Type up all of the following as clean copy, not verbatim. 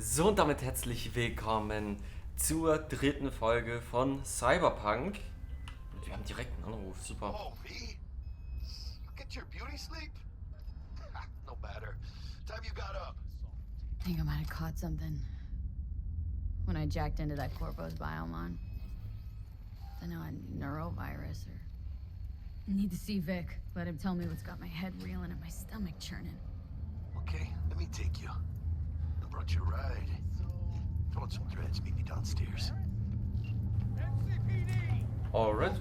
So, und damit herzlich willkommen zur dritten Folge von Cyberpunk. Und wir haben direkt einen Anruf, super. Oh, V? You get your beauty sleep? No matter. Time you got up. I think I might have caught something when I jacked into that Corpo's biomon. I know a neurovirus or... Need to see Vic. Let him tell me what's got my head reeling and my stomach churning. Okay, let me take you. I brought you a ride. Throw on some threads, meet me downstairs. Alright.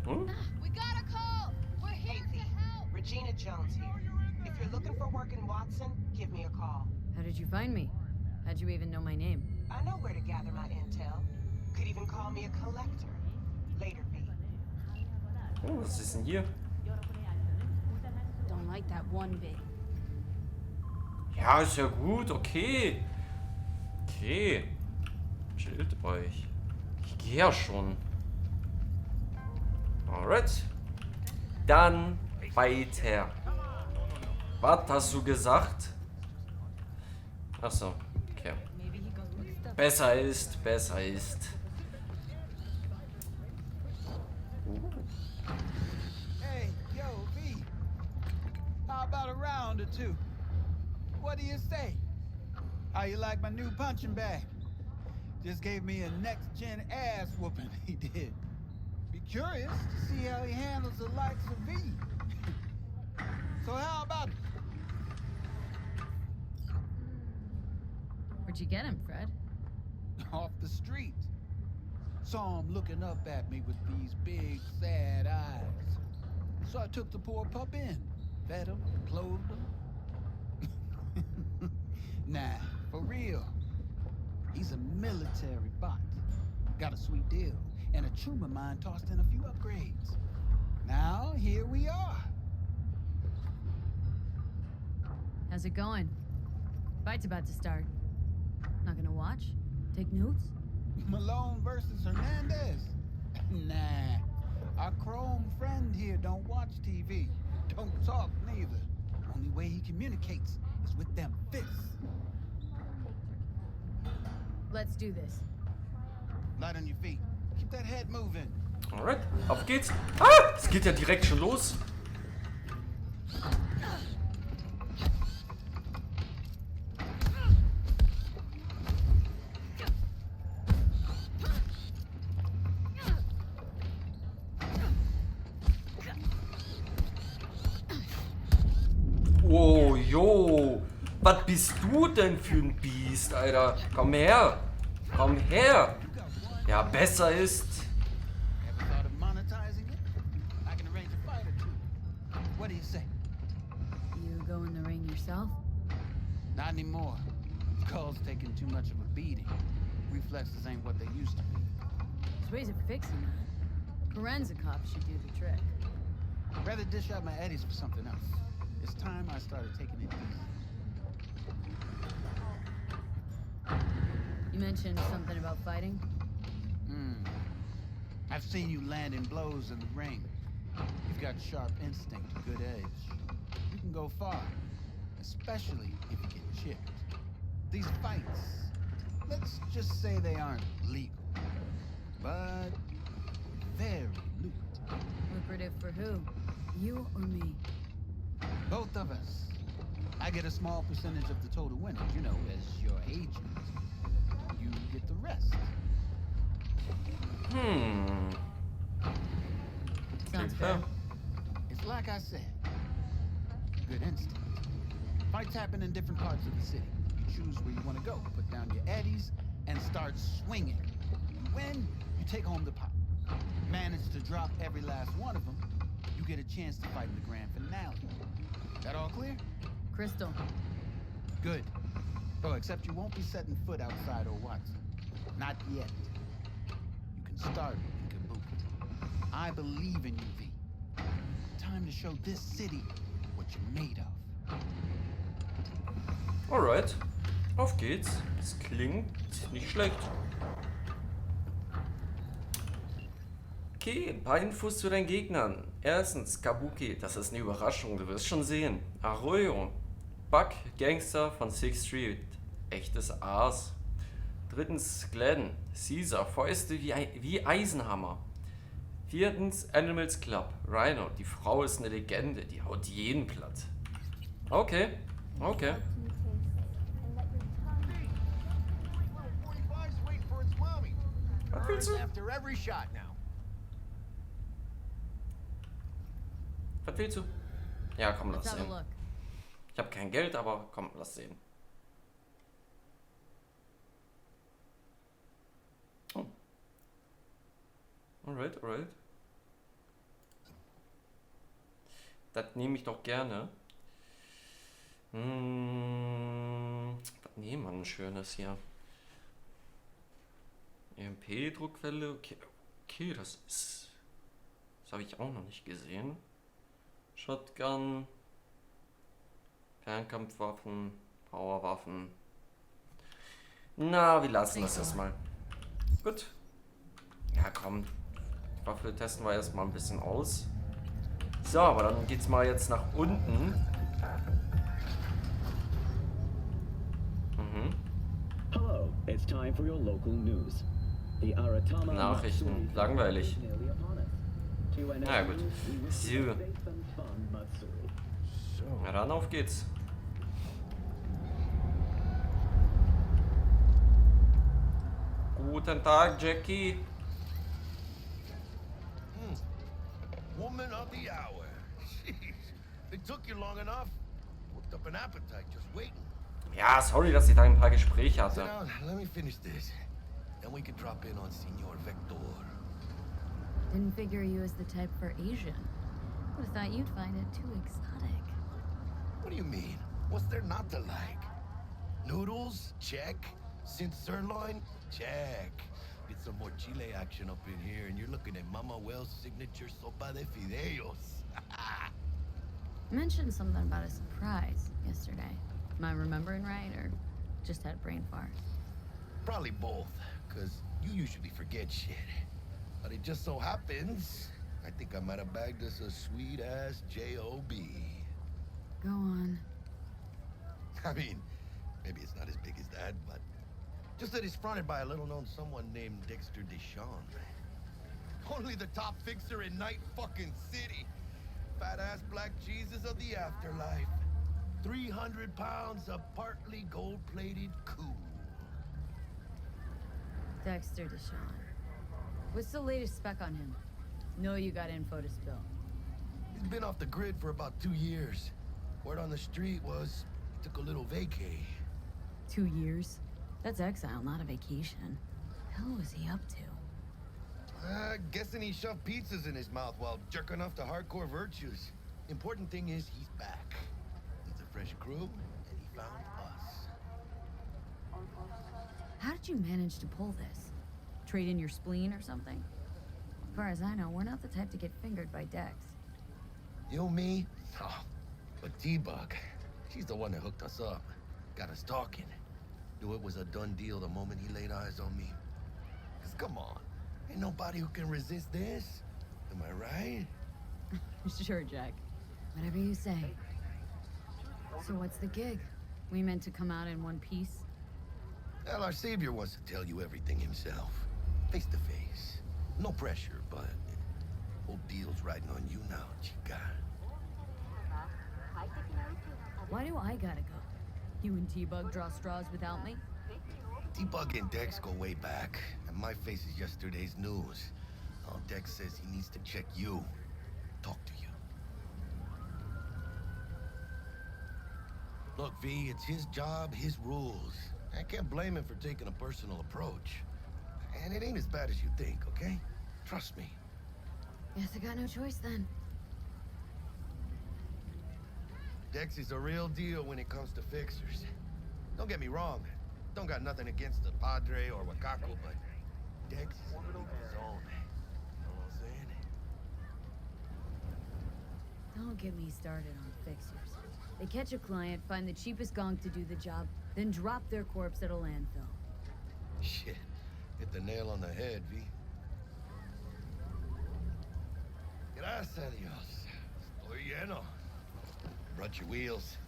We got a call! We're here to help! Regina Jones here. If you're looking for work in Watson, give me a call. How did you find me? How'd you even know my name? I know where to gather my intel. Could even call me a collector. Later, V. Oh, was ist denn hier? Don't like that one bit. Ja, ist ja gut, okay. Okay. Chillt euch. Ich gehe ja schon. Alright. Dann weiter. Was hast du gesagt? Achso, okay. Besser ist, besser ist. Hey, yo, V. How about a round or two? What do you say? How you like my new punching bag? Just gave me a next-gen ass whooping, he did. Be curious to see how he handles the likes of V. So how about it? Where'd you get him, Fred? Off the street. Saw him looking up at me with these big, sad eyes. So I took the poor pup in, fed him, clothed him. Nah, for real. He's a military bot. Got a sweet deal, and a tumor mine tossed in a few upgrades. Now, here we are. How's it going? Fight's about to start. Not gonna watch? Take notes? Malone versus Hernandez? Nah. Our Chrome friend here don't watch TV. Don't talk neither. Only way he communicates is with them fists. Let's do this. Light on your feet. Keep that head moving. Alright, auf geht's. Ah, es geht ja direkt schon los. Oh, jo. Was bist du denn für ein Biest, Alter? Komm her. Komm her. Ja, besser ist... Ever thought of monetizing it? I can arrange a fight or two. What do you say? You go in the ring yourself? Not anymore. Skull's taking too much of a beating. Reflexes ain't what they used to be. There's ways of fixing that. Forensic cops should do the trick. Rather dish out my eddies for something else. It's time I started taking it easy. You mentioned something about fighting? I've seen you landing blows in the ring. You've got sharp instinct, good edge. You can go far, especially if you get chipped. These fights, let's just say they aren't legal, but very lucrative. Lucrative for who? You or me? Both of us. I get a small percentage of the total winnings, you know, as your agent. You get the rest. Sounds fair. It's like I said. Good instinct. Fights happen in different parts of the city. You choose where you want to go, put down your eddies, and start swinging. You win, you take home the pot. Manage to drop every last one of them, you get a chance to fight in the grand finale. That all clear? Crystal. Good. Oh, except you won't be setting foot outside or Watson. Not yet. You can start in Kabuki. I believe in you, V. Time to show this city what you're made of. Alright. Auf geht's. Das klingt nicht schlecht. Okay, ein paar Infos zu deinen Gegnern. Erstens, Kabuki, das ist eine Überraschung, du wirst schon sehen. Arroyo, Buck, Gangster von 6th Street. Echtes Aas. Drittens Glenn. Caesar. Fäuste wie Eisenhammer. Viertens Animals Club. Rhino. Die Frau ist eine Legende. Die haut jeden platt. Okay. Okay. Was willst du? After every shot now. Was willst du? Ja, komm, lass Let's have a sehen. look. Ich habe kein Geld, aber komm, lass sehen. Oh. Alright, alright. Das nehme ich doch gerne. Was nehmen wir ein schönes hier? EMP-Druckquelle, okay. Okay, das habe ich auch noch nicht gesehen. Shotgun, Fernkampfwaffen, Powerwaffen. Na, wir lassen das erstmal. Gut. Ja, komm. Die Waffe testen wir erstmal ein bisschen aus. So, aber dann geht's mal jetzt nach unten. Hello, it's time for your local news. The Aratama Nachrichten, langweilig. Na gut. So. Na dann, auf geht's. Guten Tag, Jackie. Woman of the hour. Jeez. It took you long enough. Worked up an appetite just waiting. Ja, sorry, dass ich da ein paar Gespräche Sit hatte. down, let me finish this. Then we can drop in on Senor Vector. Didn't figure you as the type for Asian. Would have thought you'd find it too exotic. What do you mean? What's there not to like? Noodles? Check. Since sirloin? Check. Get some more chile action up in here, and you're looking at Mama Wells' signature sopa de fideos. Mentioned something about a surprise yesterday. Am I remembering right, or just had a brain fart? Probably both, because you usually forget shit. But it just so happens, I think I might have bagged us a sweet-ass J.O.B. Go on. I mean, maybe it's not as big as that, but just that it's fronted by a little-known someone named Dexter Deshawn. Only the top fixer in Night fucking City. Fat-ass black Jesus of the afterlife. 300 pounds of partly gold-plated cool. Dexter Deshawn. What's the latest spec on him? Know you got info to spill. He's been off the grid for about 2 years. Word on the street was he took a little vacay. 2 years? That's exile, not a vacation. Hell was he up to? Guessing he shoved pizzas in his mouth while jerking off to hardcore virtues. Important thing is he's back. Needs a fresh crew, and he found us. How did you manage to pull this? Trade in your spleen or something? As far as I know, we're not the type to get fingered by Dex. You, me? Oh, but T-Bug, she's the one that hooked us up. Got us talking. Knew it was a done deal the moment he laid eyes on me. 'Cause come on, ain't nobody who can resist this. Am I right? Sure, Jack. Whatever you say. So what's the gig? We meant to come out in one piece? Well, our savior wants to tell you everything himself. Face to face. No pressure, but whole deal's riding on you now, chica. Why do I gotta go? You and T-Bug draw straws without me? T-Bug and Dex go way back, and my face is yesterday's news. Now Dex says he needs to check you. Talk to you. Look, V, it's his job, his rules. I can't blame him for taking a personal approach. And it ain't as bad as you think, okay? Trust me. Guess I got no choice then. Dex is a real deal when it comes to fixers. Don't get me wrong. Don't got nothing against the Padre or Wakako, but Dex is in his own. You know what I'm saying? Don't get me started on fixers. They catch a client, find the cheapest gong to do the job, then drop their corpse at a landfill. Shit. Hit the nail on the head, V. Gracias a Dios. Estoy lleno. Brought your wheels.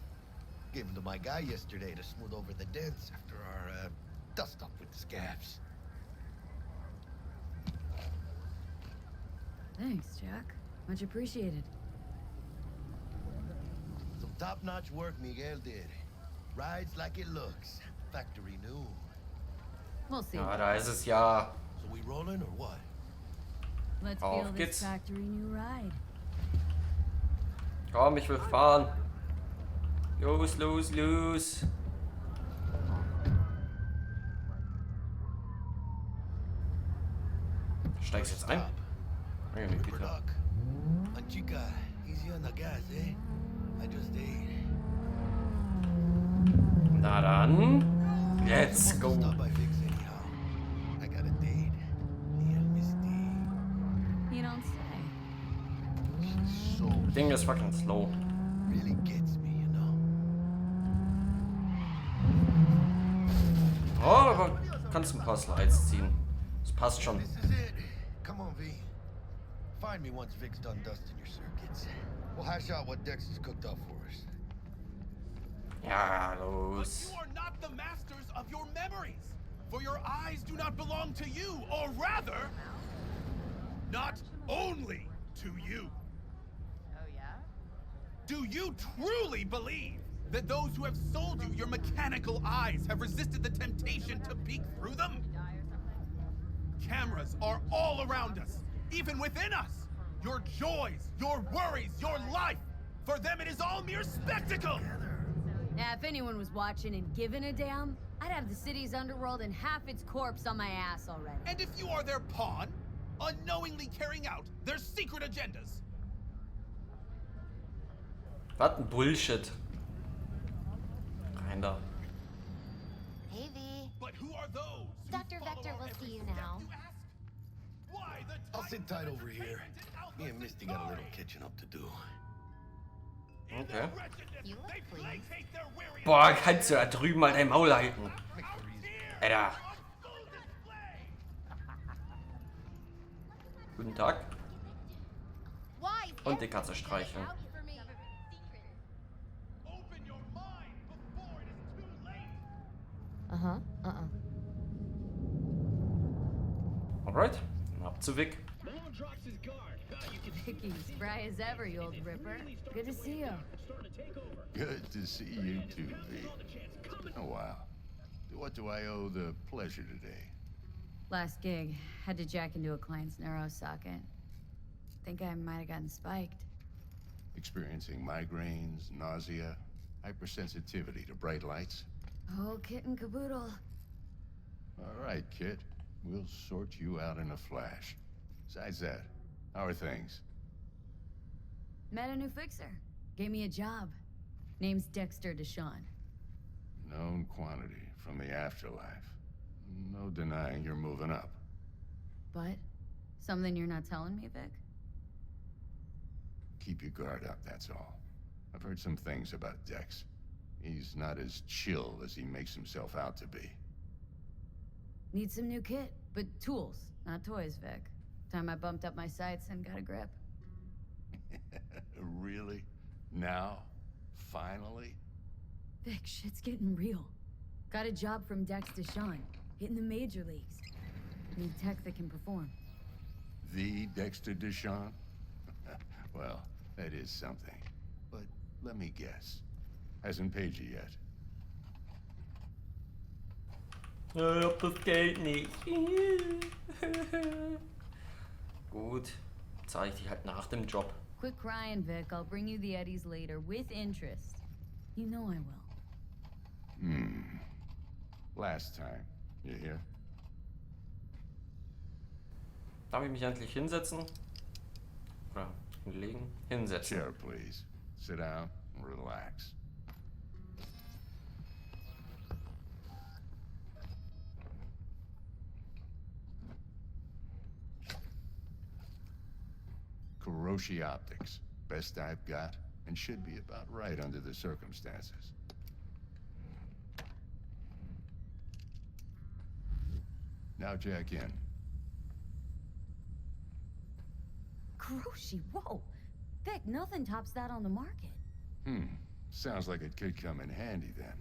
Gave them to my guy yesterday to smooth over the dents after our dust up with the scabs. Thanks, Jack. Much appreciated. Some top-notch work Miguel did. Rides like it looks. Factory new. We'll see. Ja, da ist es ja. So we rolling or what? Let's Auf feel geht's. this factory new ride. Komm, ich will fahren. Los, los, los. Steigst jetzt ein? Meine Ripper Güte. Duck. And chica, easy on the gas, eh? I just ate. Na dann. Let's go. Stop by Vic's anyhow. I got a date. The Misty. You don't say. She's so Ding ist fucking slow. really gets me, you know. Oh, aber kannst ein paar Slides ziehen. Das passt schon. This is it. Come on, V. Find me once Vic's done dusting your circuits. We'll hash out what Dex has cooked up for us. Ja, los. You are not the masters of your memories, for your eyes do not belong to you, or rather, not only to you. Oh, yeah? Do you truly believe that those who have sold you your mechanical eyes have resisted the temptation to peek through them? Cameras are all around us, even within us. Your joys, your worries, your life. For them, it is all mere spectacle. Yeah, if anyone was watching and giving a damn, I'd have the city's underworld and half its corpse on my ass already. And if you are their pawn, unknowingly carrying out their secret agendas. Was ein Bullshit. Rein da. Hey, V. But who are those? who Dr. follow Vector our will every see you step, now. you ask? Why the I'll sit tight titans over of here. Raymond and Alpha Me and Misty got a little Centauri? catching up to do. In their Okay. wretchedness, You look they pleased. placate their weary Boah, kannst du da drüben mal dein Maul halten. Make for easy. Alter. on full display. Guten Tag. Why? Und die Katze streicheln. Open your mind before it is too late. Uh-huh. Alright, ab zu Vic. Malone drops his guard. You can Vicky, spry as ever, you old ripper. Good to see you. start to take over. Good to see you too, V. Oh, wow. What do I owe the pleasure today? Last gig, had to jack into a client's neuro socket. Think I might have gotten spiked. Experiencing migraines, nausea, hypersensitivity to bright lights? Oh, kit and caboodle. All right, kid. We'll sort you out in a flash. Besides that, how are things? Met a new fixer. Gave me a job. Name's Dexter Deshawn. Known quantity from the afterlife. No denying you're moving up. But something you're not telling me, Vic? Keep your guard up, that's all. I've heard some things about Dex. He's not as chill as he makes himself out to be. Need some new kit, but tools, not toys, Vic. Time I bumped up my sights and got a grip. Really? Now? Finally? Vic, shit's getting real. Got a job from Dex Deshawn, hitting the major leagues. Need tech that can perform. The Dexter Deshawn? Well, that is something. But let me guess. Hasn't paid you yet. Ich hab das Geld nicht. Gut, zahle ich die halt nach dem Job. Quit crying, Vic. I'll bring you the eddies later, with interest. You know I will. Last time. You hear? Darf ich mich endlich hinsetzen? Oder hinlegen? Hinsetzen. Chair, please. Sit down and relax. Kuroshi Optics. Best I've got, and should be about right under the circumstances. Now jack in. Kuroshi, whoa! Vic, nothing tops that on the market. Sounds like it could come in handy then.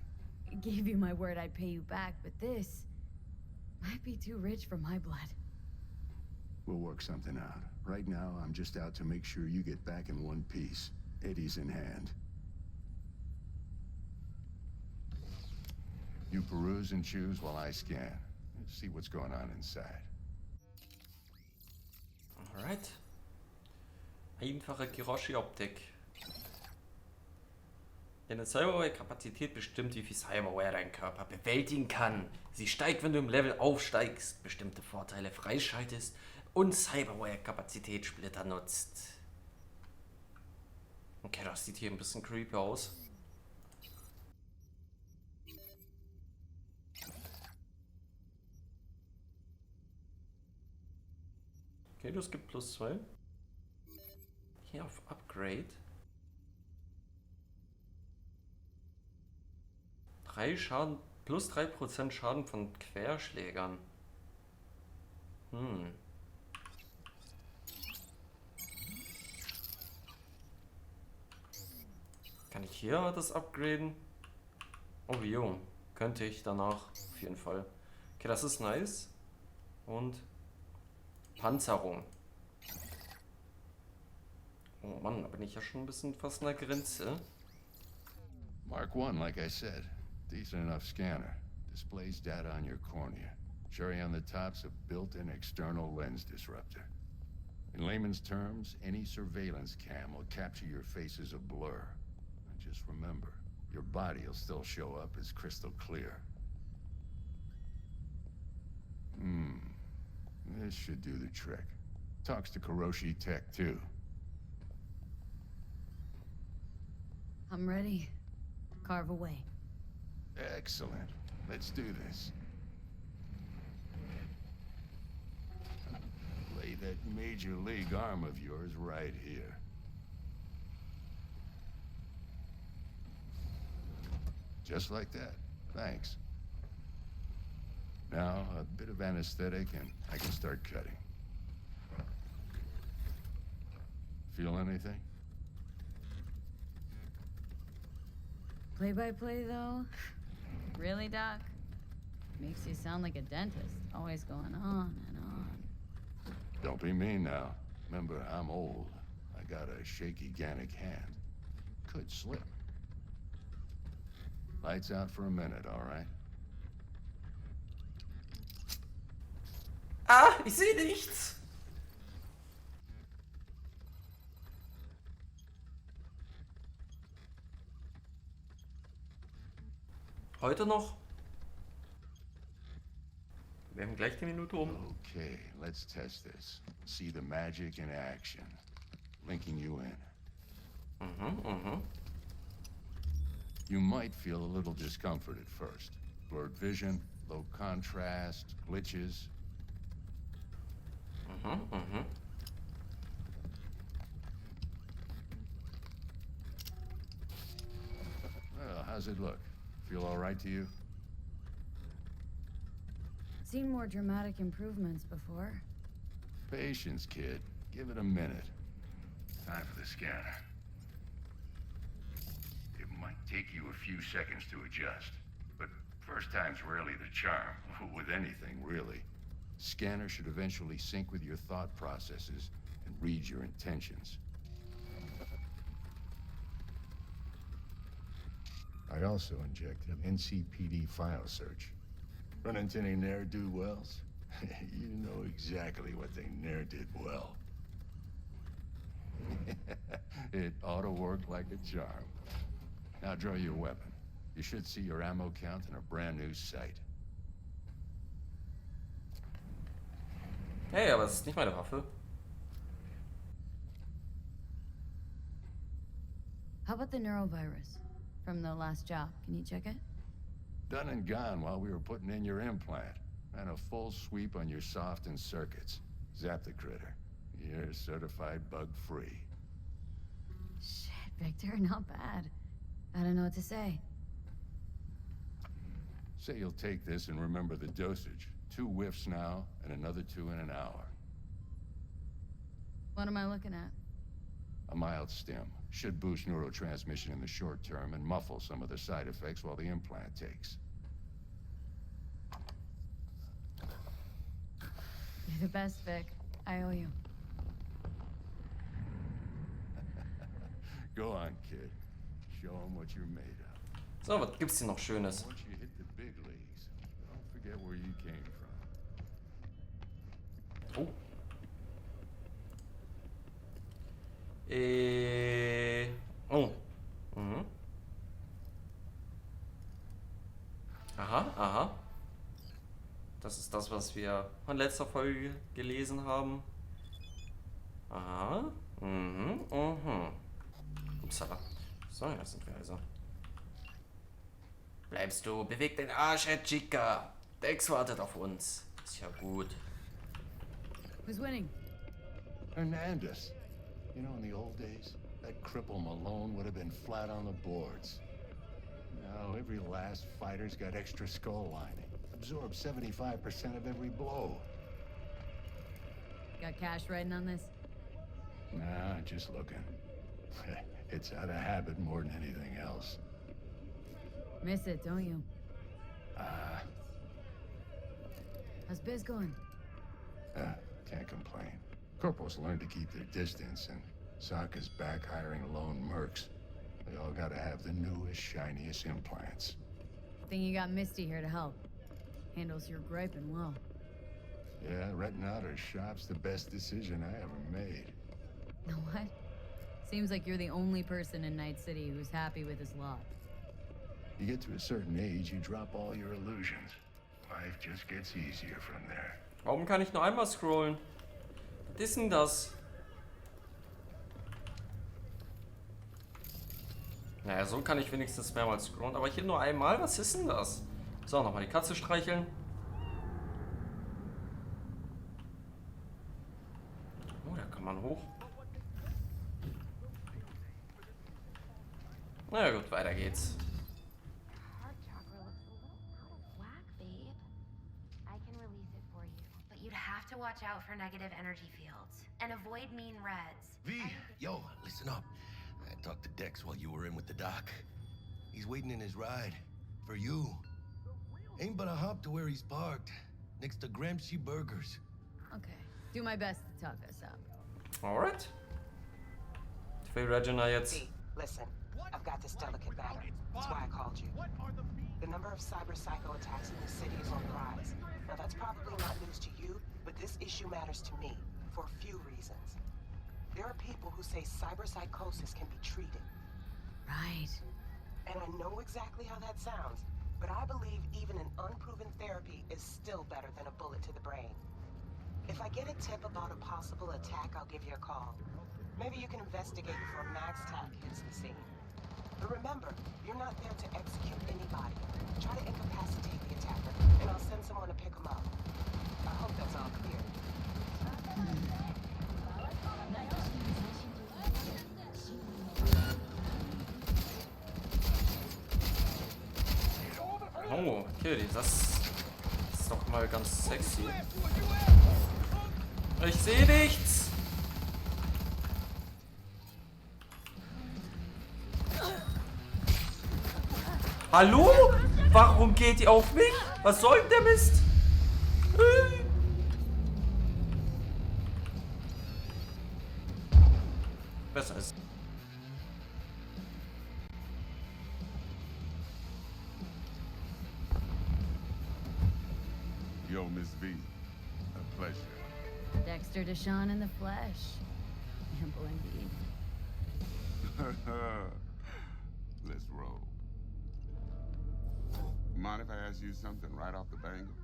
I gave you my word I'd pay you back, but this might be too rich for my blood. We'll work something out. Right now, I'm just out to make sure you get back in one piece. Eddie's in hand. You peruse and choose while I scan. Let's see what's going on inside. Alright. Einfache Kiroshi-Optik. Deine Cyberware-Kapazität bestimmt, wie viel Cyberware dein Körper bewältigen kann. Sie steigt, wenn du im Level aufsteigst, bestimmte Vorteile freischaltest und Cyberware-Kapazitätssplitter nutzt. Okay, das sieht hier ein bisschen creepy aus. Okay, das gibt +2. Hier auf Upgrade. 3 Schaden, plus 3% Schaden von Querschlägern. Kann ich hier das upgraden? Oh, jo. Könnte ich danach auf jeden Fall. Okay, das ist nice. Und Panzerung. Oh Mann, da bin ich ja schon ein bisschen fast an der Grenze. Mark 1, like I said. Decent enough scanner. Displays data on your cornea. Cherry on the top's a built-in external lens disruptor. In layman's terms, any surveillance cam will capture your face as a blur. And just remember, your body will still show up as crystal clear. This should do the trick. Talks to Kiroshi Tech, too. I'm ready. Carve away. Excellent. Let's do this. Lay that major league arm of yours right here. Just like that. Thanks. Now, a bit of anesthetic and I can start cutting. Feel anything? Play-by-play, though? Really, Doc? Makes you sound like a dentist, always going on and on. Don't be mean now. Remember, I'm old. I got a shaky Gannic hand. Could slip. Lights out for a minute, all right? Ah, ich sehe nichts! Heute noch? Wir haben gleich die Minute um. Okay, let's test this. See the magic in action. Linking you in. You might feel a little discomfort at first. Blurred vision, low contrast, glitches. Well, how's it look? Feel all right to you? Seen more dramatic improvements before. Patience, kid. Give it a minute. Time for the scanner. It might take you a few seconds to adjust, but first time's rarely the charm, with anything, really. Scanner should eventually sync with your thought processes and read your intentions. I also injected NCPD file search. Run into any ne'er-do-wells? You know exactly what they ne'er did well. It ought to work like a charm. Now draw your weapon. You should see your ammo count in a brand new sight. Hey, aber es ist nicht meine Waffe. How about the neurovirus from the last job? Can you check it? Done and gone while we were putting in your implant. And a full sweep on your soft and circuits. Zap the critter. You're certified bug-free. Shit, Victor, not bad. I don't know what to say. Say you'll take this and remember the dosage. 2 whiffs now, and another 2 in an hour. What am I looking at? A mild stim should boost neurotransmission in the short term and muffle some of the side effects while the implant takes. You're the best, Vic. I owe you. Go on, kid. Show them what you're made of. So, was gibt's hier noch Schönes? Once you hit the big leagues, don't forget where you came from. Oh. Oh. Mhm. Aha, aha. Das ist das, was wir von letzter Folge gelesen haben. Aha. Mhm. Mhm. Upsala. So, ja, sind wir also. Bleibst du, beweg den Arsch, Herr Chica. Dex wartet auf uns. Ist ja gut. Who's winning? Hernandez. You know, in the old days, that cripple Malone would have been flat on the boards. Now, every last fighter's got extra skull lining. Absorbs 75% of every blow. Got cash riding on this? Nah, just looking. It's out of habit more than anything else. Miss it, don't you? Ah, How's biz going? can't complain. Corporals learn to keep their distance, and Sokka's back hiring lone mercs. They all gotta have the newest, shiniest implants. Think you got Misty here to help. Handles your griping well. Yeah, renting out her shop's the best decision I ever made. Know what? Seems like you're the only person in Night City who's happy with his lot. You get to a certain age, you drop all your illusions. Life just gets easier from there. Warum kann ich nur einmal scrollen? Was ist denn das? Naja, so kann ich wenigstens mehrmals scrollen, aber hier nur einmal? Was ist denn das? So, nochmal die Katze streicheln. Oh, da kann man hoch. Na ja, gut, weiter geht's. Heart chakra looks a little out of whack, babe. I can release it for you, but you'd have to watch out for negative energy fields and avoid mean reds. V, yo, listen up. I talked to Dex while you were in with the doc. He's waiting in his ride. For you. Ain't but a hop to where he's parked. Next to Gramsci Burgers. Okay. Do my best to talk us up. Alright. Ich will Regina jetzt. See, listen, I've got this delicate matter. That's why I called you. The number of cyber psycho attacks in the city is on the rise. Now that's probably not news to you, but this issue matters to me for a few reasons. There are people who say cyberpsychosis can be treated. Right. And I know exactly how that sounds, but I believe even an unproven therapy is still better than a bullet to the brain. If I get a tip about a possible attack, I'll give you a call. Maybe you can investigate before Max Tack hits the scene. But remember, you're not there to execute anybody. Try to incapacitate the attacker, and I'll send someone to pick him up. I hope that's all clear. Oh, okay, das ist doch mal ganz sexy. Ich sehe nichts! Hallo? Warum geht die auf mich? Was soll denn der Mist? Besser ist. Yo, Miss V. A pleasure. Dexter Deshawn in the flesh. Ample indeed. Let's roll. Mind if I ask you something right off the bangle?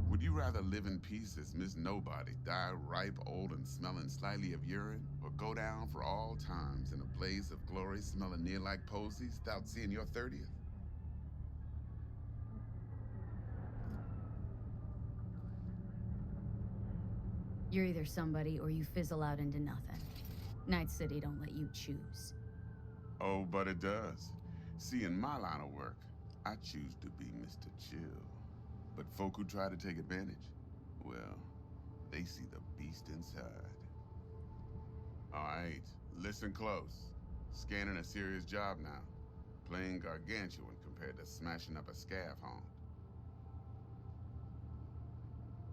Would you rather live in peace as Miss Nobody, die ripe, old, and smelling slightly of urine, or go down for all times in a blaze of glory smelling near like posies without seeing your 30th? You're either somebody or you fizzle out into nothing. Night City don't let you choose. Oh, but it does. See, in my line of work, I choose to be Mr. Chill. But folk who try to take advantage, well, they see the beast inside. All right, listen close. Scanning a serious job now. Playing gargantuan compared to smashing up a scav haunt.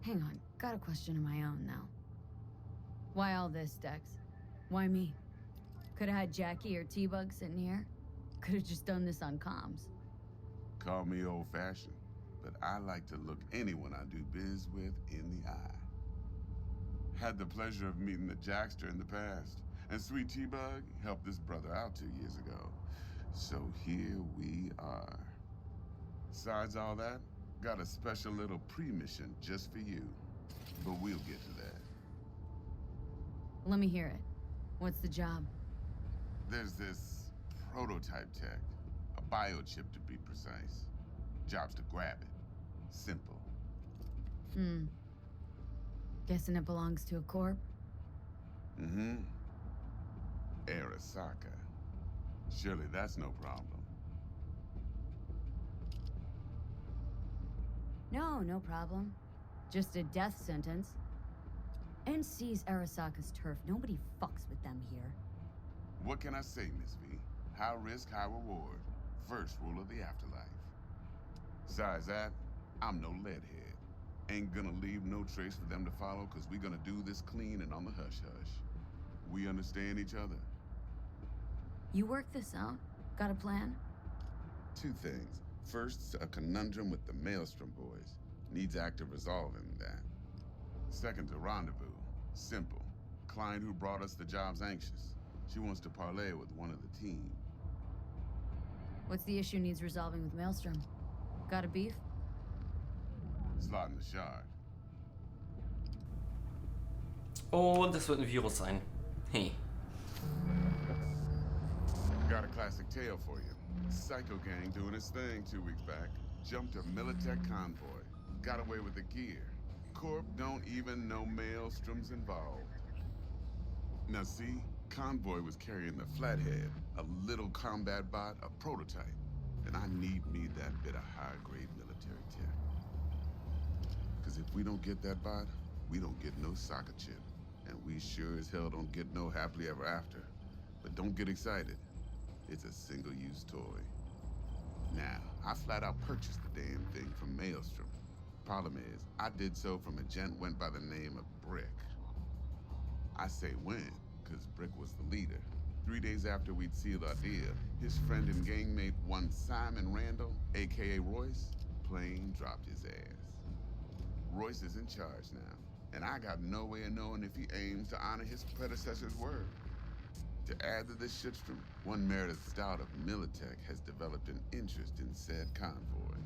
Hang on, got a question of my own now. Why all this, Dex? Why me? Could've had Jackie or T-Bug sitting here. Could've just done this on comms. Call me old-fashioned, but I like to look anyone I do biz with in the eye. Had the pleasure of meeting the Jackster in the past, and Sweet T-Bug helped this brother out 2 years ago. So here we are. Besides all that, got a special little pre-mission just for you. But we'll get to that. Let me hear it. What's the job? There's this prototype tech, a biochip to be precise. Job's to grab it. Simple. Guessing it belongs to a corp? Mm-hmm. Arasaka. Surely that's no problem. No problem. Just a death sentence. NC's Arasaka's turf. Nobody fucks with them here. What can I say, Miss V? High risk, high reward. First rule of the afterlife. Besides that, I'm no leadhead. Ain't gonna leave no trace for them to follow, cause we gonna do this clean and on the hush-hush. We understand each other. You work this out? Got a plan? Two things. First, a conundrum with the Maelstrom boys. Needs active resolving that. Second, a rendezvous. Simple. Client who brought us the job's anxious. She wants to parlay with one of the team. What's the issue needs resolving with Maelstrom? Got a beef? Slot in the shard. Und es wird ein Virus sein. Hey. Got a classic tale for you. Psycho gang doing its thing 2 weeks back. Jumped a Militech convoy. Got away with the gear. Corp don't even know Maelstrom's involved. Now see, convoy was carrying the Flathead, a little combat bot, a prototype. And I need me that bit of high-grade military tech. Cause if we don't get that bot, we don't get no soccer chip. And we sure as hell don't get no happily ever after. But don't get excited. It's a single-use toy. Now, I flat out purchased the damn thing from Maelstrom. Problem is, I did so from a gent went by the name of Brick. I say when, cause Brick was the leader. 3 days after we'd sealed our deal, his friend and gangmate, one Simon Randall, aka Royce, plain dropped his ass. Royce is in charge now, and I got no way of knowing if he aims to honor his predecessor's word. To add to this shitstrom, one Meredith Stout of Militech has developed an interest in said convoy.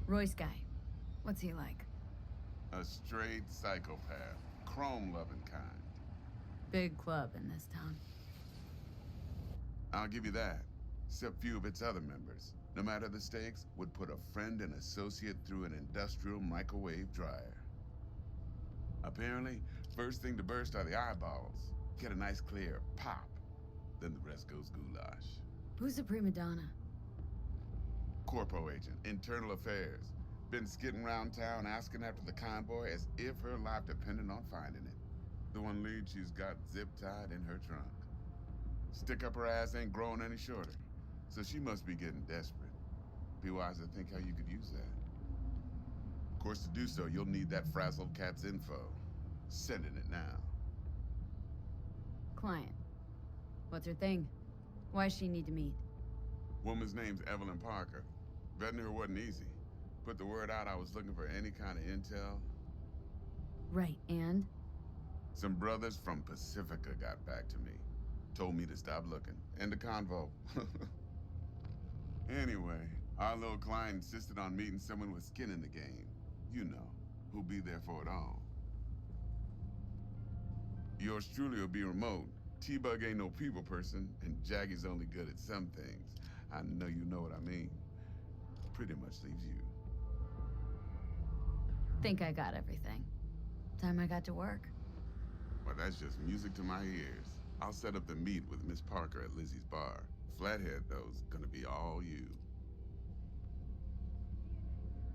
Royce guy. What's he like? A straight psychopath, chrome-loving kind. Big club in this town. I'll give you that, except few of its other members, no matter the stakes, would put a friend and associate through an industrial microwave dryer. Apparently, first thing to burst are the eyeballs. Get a nice clear pop. Then the rest goes goulash. Who's the prima donna? Corpo agent, internal affairs. Been skidding around town asking after the convoy as if her life depended on finding it. The one lead she's got zip-tied in her trunk. Stick up her ass ain't growing any shorter, so she must be getting desperate. Be wise to think how you could use that. Of course, to do so, you'll need that frazzled cat's info. Sending it now. Client. What's her thing? Why does she need to meet? Woman's name's Evelyn Parker. Vetting her wasn't easy. Put the word out I was looking for any kind of intel. Right, and? Some brothers from Pacifica got back to me. Told me to stop looking. End of convo. Anyway, our little client insisted on meeting someone with skin in the game. You know, who'll be there for it all. Yours truly will be remote. T-Bug ain't no people person, and Jaggy's only good at some things. I know you know what I mean. Pretty much leaves you. Think I got everything. Time I got to work. Well, that's just music to my ears. I'll set up the meet with Miss Parker at Lizzie's bar. Flathead, though's gonna be all you.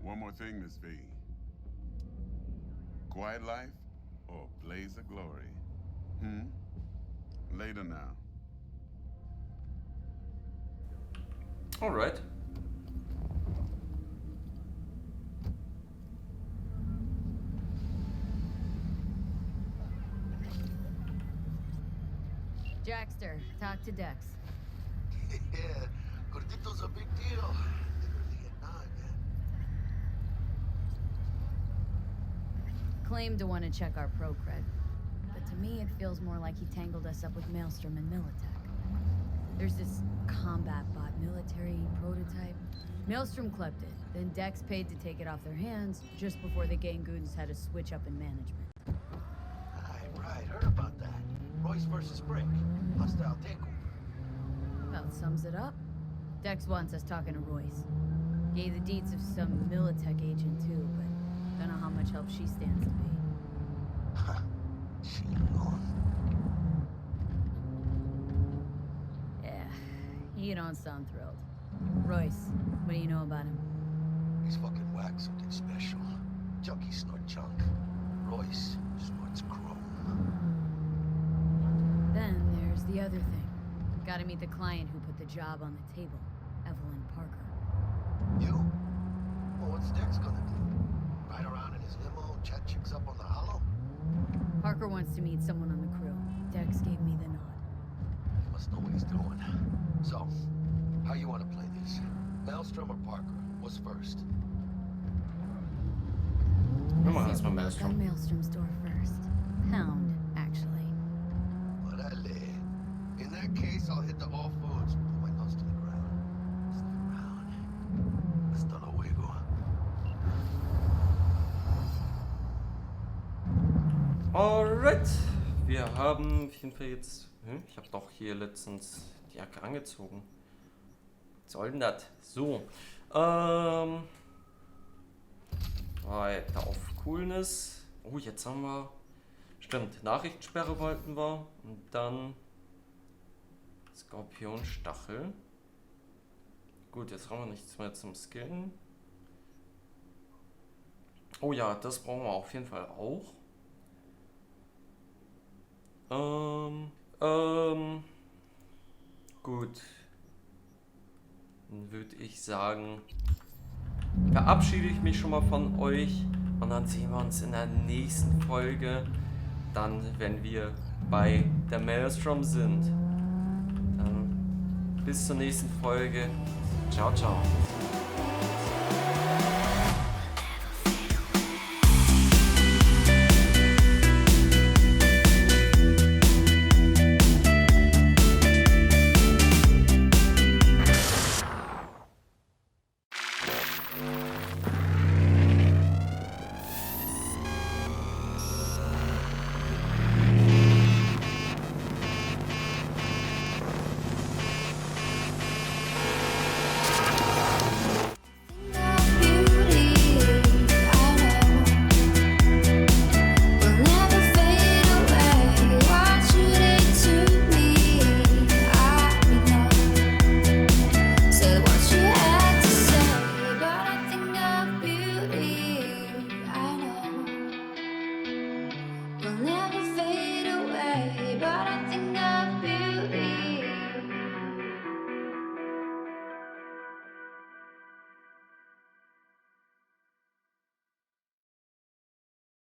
One more thing, Miss V. Quiet life? or blaze of glory? Later now. Alright. Jackster, talk to Dex. Yeah, Gordito's a big deal. Literally at 9, man. Claimed to want to check our pro cred, but to me it feels more like he tangled us up with Maelstrom and Militech. There's this combat bot military prototype. Maelstrom clept it, then Dex paid to take it off their hands just before the Gangoons had a switch up in management. Right, heard about that. Royce versus Brick. Hostile takeover. About sums it up. Dex wants us talking to Royce. Gave the deets of some Militech agent too, but don't know how much help she stands to be. She alone. Yeah, you don't sound thrilled. Royce, what do you know about him? He's fucking whack, something special. Junkie snort junk. Royce snorts chrome. Then there's the other thing. Gotta meet the client who put the job on the table, Evelyn Parker. You? Well, what's Dex gonna do? Ride around in his limo, chat chicks up on the hollow? Parker wants to meet someone on the crew. Dex gave me the nod. He must know what he's doing. So, how you want to play this? Maelstrom or Parker? What's first? Come on, Let's that's my knock Maelstrom. on Maelstrom's door first. Pound, actually. Órale. In that case, I'll hit the all foods. Put my nose to the ground. Sniff around. Hasta luego. Alright. Wir haben auf jeden Fall jetzt... Ich habe doch hier letztens die Jacke angezogen. Was soll denn das? So. Weiter auf Coolness. Oh, jetzt haben wir... Stimmt, Nachrichtensperre wollten wir. Und dann... Skorpionstachel. Gut, jetzt haben wir nichts mehr zum Skillen. Oh ja, das brauchen wir auf jeden Fall auch. Gut. Dann würde ich sagen, verabschiede ich mich schon mal von euch und dann sehen wir uns in der nächsten Folge, dann wenn wir bei der Maelstrom sind. Dann bis zur nächsten Folge. Ciao, ciao.